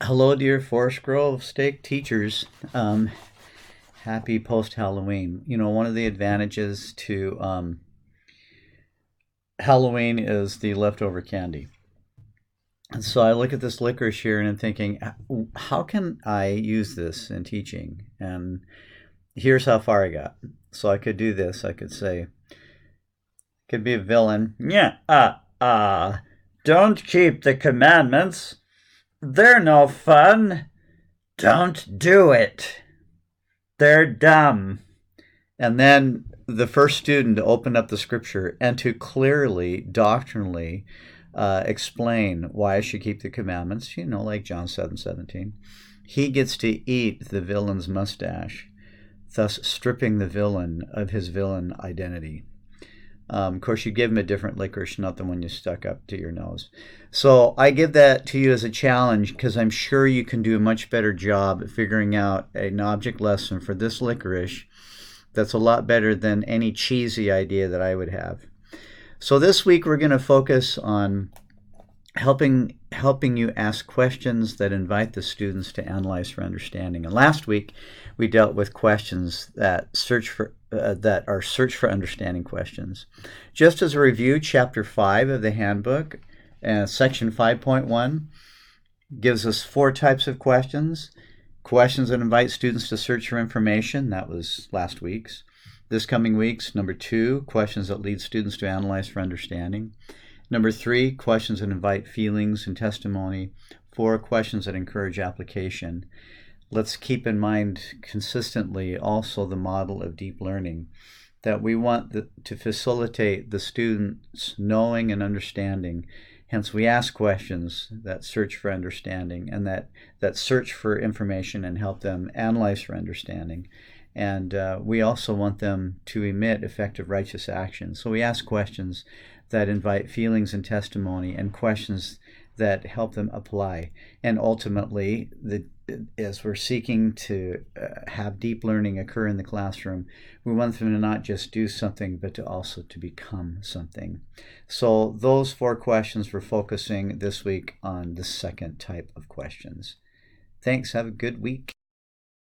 Hello, dear Forest Grove Stake teachers. Happy post Halloween. One of the advantages to Halloween is the leftover candy. And so I look at this licorice here and I'm thinking, how can I use this in teaching? And here's how far I got. So I could do this. I could say, could be a villain. Yeah, don't keep the commandments. They're no fun. Don't do it. They're dumb. And then the first student to open up the scripture and to clearly, doctrinally explain why I should keep the commandments, like John 7:17, he gets to eat the villain's mustache, thus stripping the villain of his villain identity. Of course, you give him a different licorice, not the one you stuck up to your nose. So I give that to you as a challenge because I'm sure you can do a much better job at figuring out an object lesson for this licorice that's a lot better than any cheesy idea that I would have. So this week we're going to focus on helping you ask questions that invite the students to analyze for understanding. And last week we dealt with questions that are search for understanding questions. Just as a review, chapter 5 of the handbook, section 5.1 gives us 4 types of questions. Questions that invite students to search for information. That was last week's. This coming week's, number 2, questions that lead students to analyze for understanding. Number 3, questions that invite feelings and testimony. 4, questions that encourage application. Let's keep in mind consistently also the model of deep learning, that we want to facilitate the students knowing and understanding. Hence, we ask questions that search for understanding and that search for information and help them analyze for understanding. And we also want them to emit effective righteous action. So we ask questions that invite feelings and testimony and questions that help them apply. And ultimately, as we're seeking to have deep learning occur in the classroom, we want them to not just do something, but to also to become something. So those 4 questions we're focusing this week on the second type of questions. Thanks. Have a good week.